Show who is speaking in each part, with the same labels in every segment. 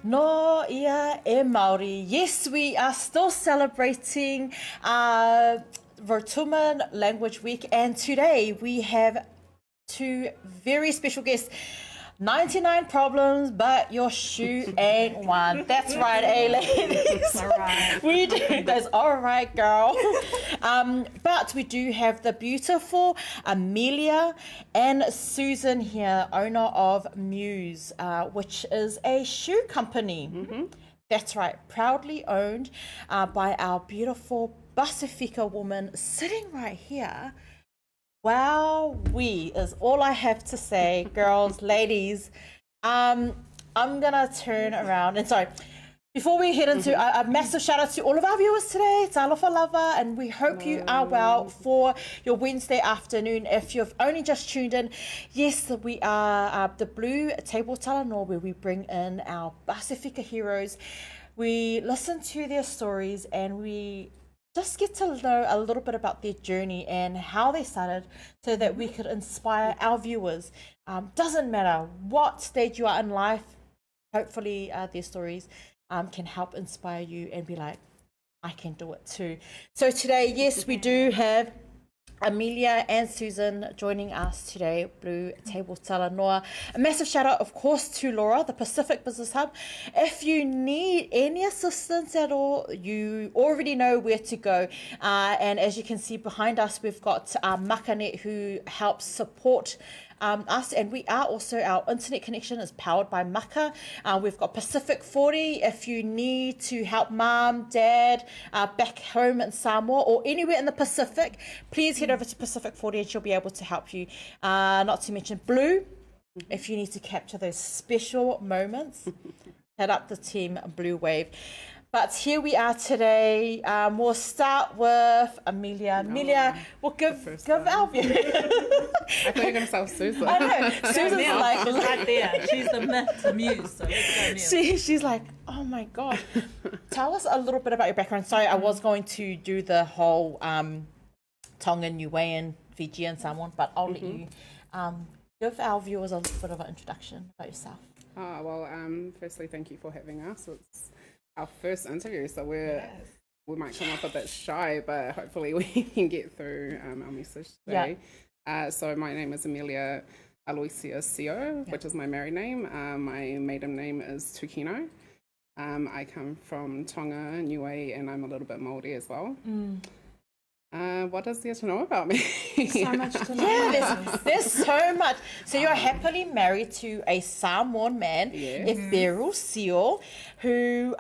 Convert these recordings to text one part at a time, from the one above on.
Speaker 1: No ia e Māori. Yes, we are still celebrating Rotuman Language Week, and today we have two very special guests. 99 problems, but your shoe ain't one. That's right, ladies?
Speaker 2: All right.
Speaker 1: We do. That's all right, girl. But we do have the beautiful Amelia and Susan here, owner of Muse, which is a shoe company. Mm-hmm. That's right, proudly owned by our beautiful Pasifika woman sitting right here. Wow, is all I have to say, girls, ladies. I'm gonna turn around and sorry. Before we head into a massive shout out to all of our viewers today, Talofa Lava, and we hope you are well for your Wednesday afternoon. If you've only just tuned in, yes, we are the BluTable Talanoa, where we bring in our Pasifika heroes. We listen to their stories and we just get to know a little bit about their journey and how they started so that we could inspire our viewers. Doesn't matter what stage you are in life, hopefully their stories can help inspire you and be like, I can do it too. So today, yes, we do have Amelia and Susan joining us today, BluTable Talanoa. A massive shout out, of course, to Laura, the Pacific Business Hub. If you need any assistance at all, you already know where to go. And as you can see behind us, we've got Makanet, who helps support us, and we are also, our internet connection is powered by Maka. We've got Pacific 40 if you need to help mom, dad back home in Samoa or anywhere in the Pacific. Please head over to Pacific 40 and she'll be able to help you. Not to mention Blue, if you need to capture those special moments, head up the team Blue Wave. But here we are today. We'll start with Amelia. Amelia, we'll give our view.
Speaker 3: I thought you were going to say Susan.
Speaker 1: I know. Susan's like
Speaker 2: right there. She's the myth, the muse. So let's go, Muse.
Speaker 1: She's like, oh my God. Tell us a little bit about your background. Sorry, I was going to do the whole Tongan, Niuean, Fijian, Samoan, but I'll let you give our viewers a little bit of an introduction about yourself.
Speaker 3: Firstly, thank you for having us. It's our first interview, so we might come off a bit shy, but hopefully we can get through our message today. So my name is Amelia Aloisia Sio, which is my married name. My maiden name is Tukino. I come from Tonga, Niue, and I'm a little bit Māori as well. What is there to know about me?
Speaker 1: So much to know. Yeah, there's so much. So you're happily married to a Samoan man, Eferu Sio, who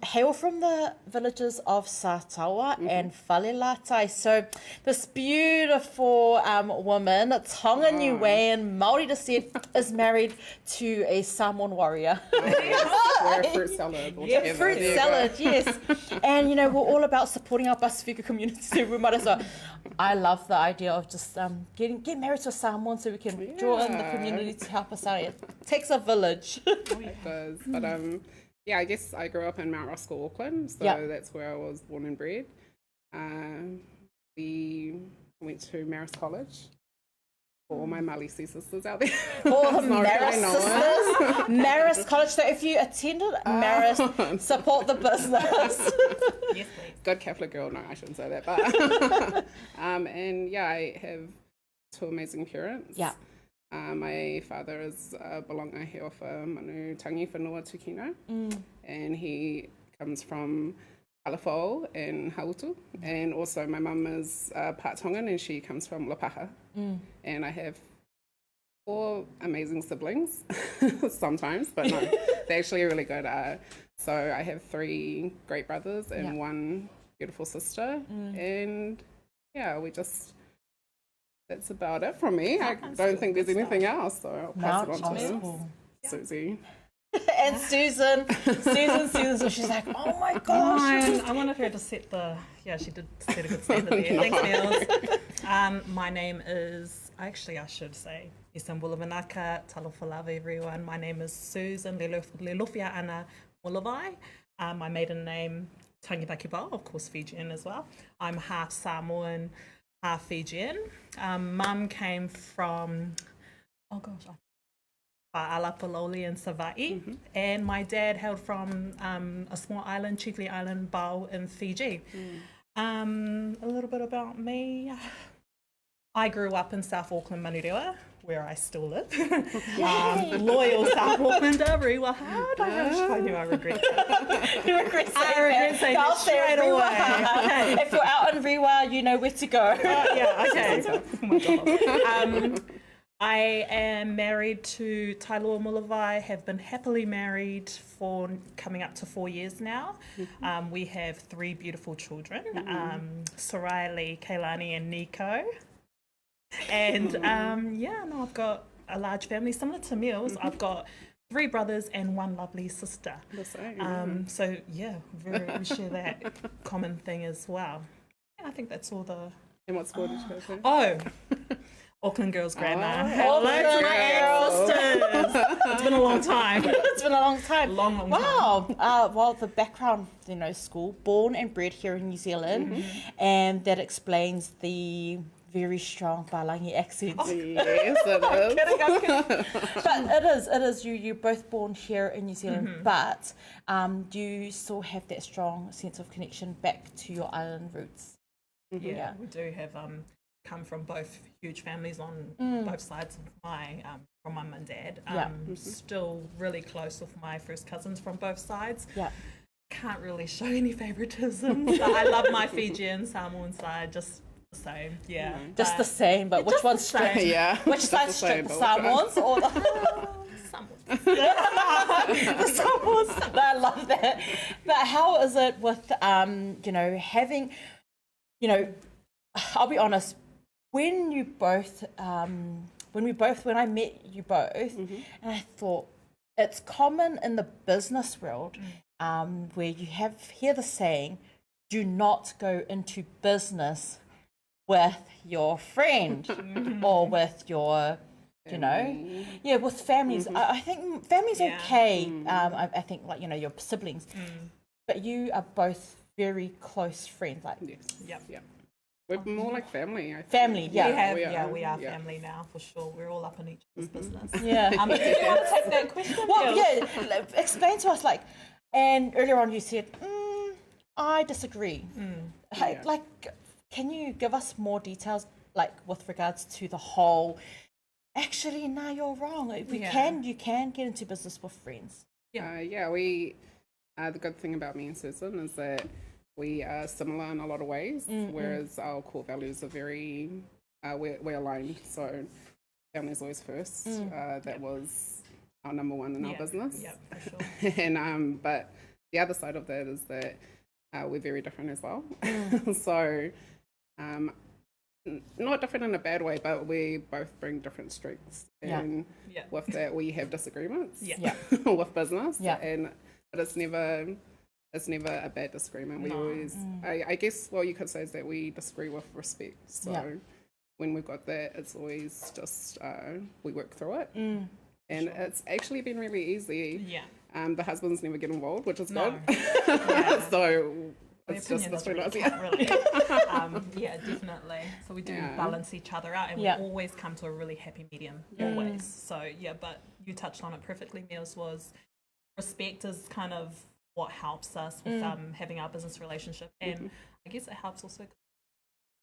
Speaker 1: hail from the villages of Satawa and Whalelatai. So this beautiful woman, Tonga Niuean, Māori descent, is married to a Samoan warrior.
Speaker 3: We're a fruit salad altogether.
Speaker 1: Yeah, fruit salad, yes. And you know, we're all about supporting our Pasifika community, so we might as well. I love the idea of just getting married to a Samoan so we can draw in the community to help us out. It takes a village.
Speaker 3: It does. But I guess I grew up in Mount Ruskell, Auckland, so that's where I was born and bred. We went to Marist College. For all my Malisi sisters out there.
Speaker 1: All the Marist sisters. Marist College. So if you attended Marist, support the business.
Speaker 2: Yes, please.
Speaker 3: Good Catholic girl. No, I shouldn't say that. But I have two amazing parents.
Speaker 1: Yeah.
Speaker 3: My father is Balonga Heofa Manu Tangi Whanua Tukino. And he comes from Alafo and Hautu, and also my mum is part Tongan and she comes from Lapaha. And I have 4 amazing siblings sometimes, but no, they're actually really good. So I have 3 great brothers and 1 beautiful sister, and that's about it from me. I don't think there's anything else, so I'll pass it on to Susie.
Speaker 1: And Susan, so she's like, oh my gosh.
Speaker 2: I wanted her to set she did set a good standard there. Thanks, Niels. My name is, I should say, Isan Wulavanaka, Talofa Lava, everyone. My name is Susan Lelofia Ana Mulavai. My maiden name, Tangipakipa, of course, Fijian as well. I'm half Samoan, half Fijian. Mum came from, Paloli and Savaii, and my dad hailed from a small island, chiefly island Bau in Fiji. A little bit about me. I grew up in South Auckland, Manurewa, where I still live. Loyal South Aucklander, Rewa hard. I wish I knew I regret that.
Speaker 1: You regret saying
Speaker 2: that straight away.
Speaker 1: If you're out in Rewa, you know where to go.
Speaker 2: Yeah, okay. Oh my God. I am married to Tailoa Mulavai, have been happily married for coming up to 4 years now. We have 3 beautiful children, Soraili, Kailani and Nico. And I've got a large family similar to Mills. I've got 3 brothers and 1 lovely sister.
Speaker 3: The same.
Speaker 2: So yeah, we share that common thing as well. Yeah, I think that's all the...
Speaker 3: And what sport did you go to?
Speaker 2: Oh, Auckland Girls Grandma.
Speaker 1: Hello to my sisters.
Speaker 2: It's been a long time.
Speaker 1: It's been a long time.
Speaker 2: Long time.
Speaker 1: Wow. Well, the background, school, born and bred here in New Zealand, and that explains the very strong Palangi accent.
Speaker 3: Yes, it is.
Speaker 1: But it is. You're both born here in New Zealand, but do you still have that strong sense of connection back to your island roots?
Speaker 2: Yeah, we do have come from both huge families on both sides of my from mum and dad. Still really close with my first cousins from both sides.
Speaker 1: Yeah.
Speaker 2: Can't really show any favoritism. But I love my Fijian, Samoan side, just the same. Yeah.
Speaker 1: Just the same, but which one's strict?
Speaker 3: Yeah.
Speaker 1: Which side's strict? The Samoans or the the Samoans? I love that. But how is it with having, I'll be honest, when I met you both, and I thought it's common in the business world where you hear the saying, do not go into business with your friend or with your, with families. I think family's okay. I think your siblings, but you are both very close friends.
Speaker 3: Yes. Yep. We're more like family, I think.
Speaker 1: Family, yeah.
Speaker 2: We are family now, for sure. We're all up in each other's business.
Speaker 1: Yeah.
Speaker 2: Do you want to take that question?
Speaker 1: Well, yeah, explain to us, and earlier on you said, I disagree. Can you give us more details, with regards to the whole, actually, no, you're wrong. You can get into business with friends.
Speaker 3: We, the good thing about me and Susan is that we are similar in a lot of ways, whereas our core values are very, we're aligned. So family is always first. That was our number one in our business. Yeah, for sure. And but the other side of that is that we're very different as well. So not different in a bad way, but we both bring different strengths. And with that, we have disagreements with business. But it's never a bad disagreement. We always, I guess what you could say is that we disagree with respect. So when we've got that, it's always just, we work through it. And it's actually been really easy. The husbands never get involved, which is good. So it's just between us.
Speaker 2: Really. Definitely. So we do balance each other out, and we always come to a really happy medium, always. So but you touched on it perfectly, Meals, was respect is kind of what helps us with having our business relationship, and I guess it helps also.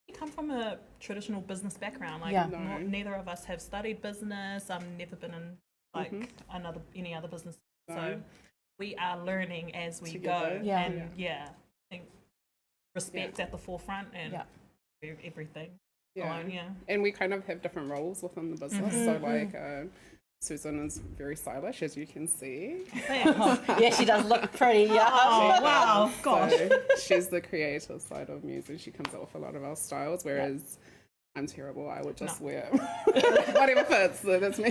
Speaker 2: We come from a traditional business background. Neither of us have studied business. I've never been in any other business. No. So we are learning as we go. I think respect at the forefront and everything.
Speaker 3: And we kind of have different roles within the business. So Susan is very stylish, as you can see.
Speaker 1: Yeah, she does look pretty.
Speaker 2: Oh, wow. Gosh.
Speaker 3: So she's the creative side of music. She comes up with a lot of our styles, whereas I'm terrible. I would just wear whatever fits. So that's me.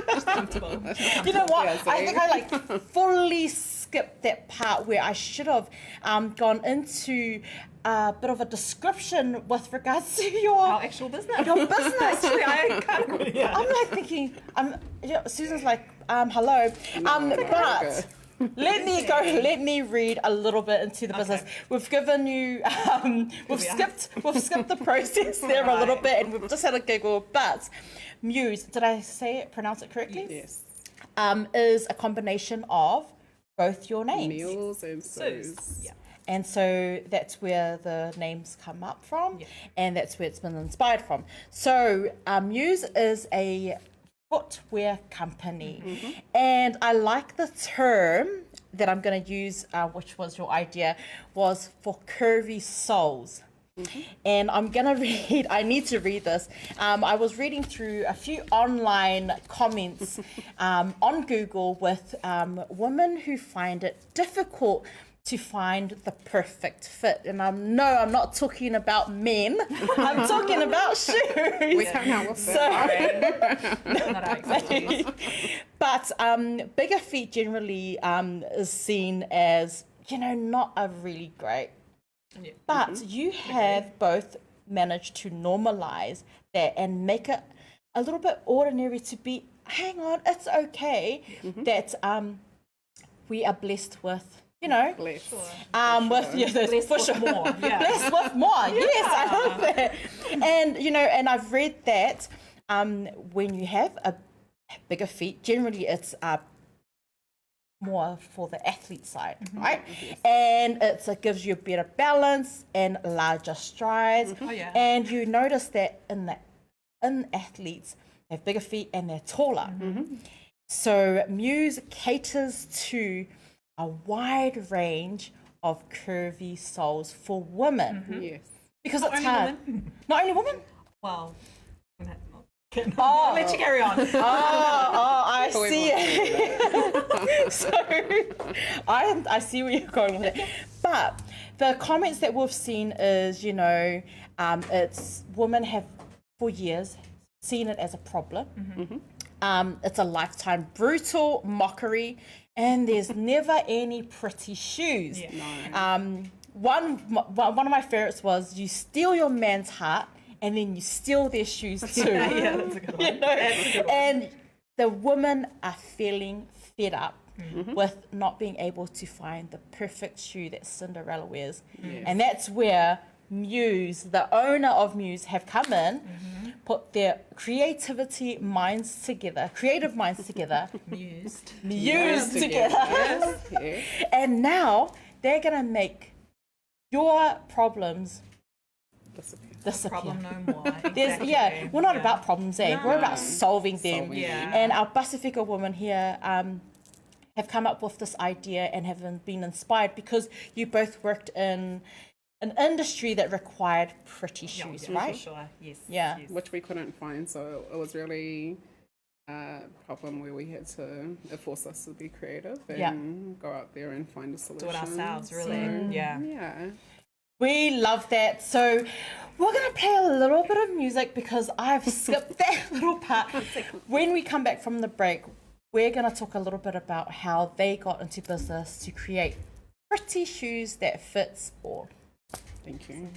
Speaker 2: Just comfortable.
Speaker 1: You know what? I think I fully skipped that part where I should have gone into a bit of a description with regards to
Speaker 2: our actual business.
Speaker 1: Your business.
Speaker 2: Actually, I kind of,
Speaker 1: I'm thinking, Susan's hello. But let me read a little bit into the business. We've given you, we've skipped the process there a little bit, and we've just had a giggle. But Muse, did I pronounce it correctly?
Speaker 3: Yes.
Speaker 1: is a combination of both your names.
Speaker 3: Meals and
Speaker 2: Suze.
Speaker 3: Suze.
Speaker 2: Yeah.
Speaker 1: And so that's where the names come up from, and that's where it's been inspired from. So Muse is a footwear company, and I like the term that I'm going to use, which was your idea, was for curvy soles. And I'm going to read, I need to read this. I was reading through a few online comments on Google with women who find it difficult to find the perfect fit. And I'm not talking about men, I'm talking about shoes.
Speaker 3: We can't help with that.
Speaker 2: Not our expertise.
Speaker 1: But bigger feet generally is seen as, not a really great.
Speaker 2: Yeah.
Speaker 1: But you have both managed to normalize that and make it a little bit ordinary to be, hang on, it's okay that we are blessed with,
Speaker 3: Bless.
Speaker 2: Sure.
Speaker 1: with
Speaker 2: For sure. More. Yeah.
Speaker 1: blessed with more. Yes, I love that. And and I've read that when you have a bigger feet, generally it's more for the athlete side, right? And it gives you a better balance and larger strides.
Speaker 2: Oh, yeah.
Speaker 1: And you notice that in athletes, they have bigger feet and they're taller. So Muse caters to a wide range of curvy soles for women
Speaker 3: Yes.
Speaker 1: because
Speaker 2: Not
Speaker 1: it's
Speaker 2: only
Speaker 1: hard.
Speaker 2: women.
Speaker 1: Not only women.
Speaker 2: Well, I'll let you carry on.
Speaker 1: I
Speaker 3: We
Speaker 1: see
Speaker 3: won't
Speaker 1: it. So I see where you're going with it. But the comments that we've seen is, it's women have for years seen it as a problem. It's a lifetime brutal mockery, and there's never any pretty shoes.
Speaker 2: Yeah.
Speaker 3: No.
Speaker 1: One of my favorites was you steal your man's heart and then you steal their shoes too.
Speaker 2: Yeah, that's a good one. That's a good one.
Speaker 1: And the women are feeling fed up with not being able to find the perfect shoe that Cinderella wears.
Speaker 3: Yes.
Speaker 1: And that's where Muse, the owner of Muse, have come in, put their creative minds together,
Speaker 2: Mused.
Speaker 1: Muse together.
Speaker 3: Yes. Yes.
Speaker 1: And now they're going to make your problems disappear.
Speaker 2: Problem no more.
Speaker 1: There's,
Speaker 2: Exactly.
Speaker 1: we're not about problems, eh?
Speaker 2: No.
Speaker 1: We're about solving them.
Speaker 3: Solving
Speaker 2: Yeah.
Speaker 1: And our Pasifika women here have come up with this idea and have been inspired because you both worked in an industry that required pretty shoes,
Speaker 2: Yeah,
Speaker 1: right?
Speaker 2: For sure. Yes.
Speaker 1: Yeah.
Speaker 2: Yes.
Speaker 3: Which we couldn't find, so it was really a problem where we had to, it forced us to be creative and go out there and find a solution.
Speaker 2: Do it ourselves, really.
Speaker 3: So,
Speaker 2: Yeah.
Speaker 3: Yeah.
Speaker 1: We love that. So we're going to play a little bit of music because I've skipped that little part. When we come back from the break, we're going to talk a little bit about how they got into business to create pretty shoes that fits all.
Speaker 3: Thank you.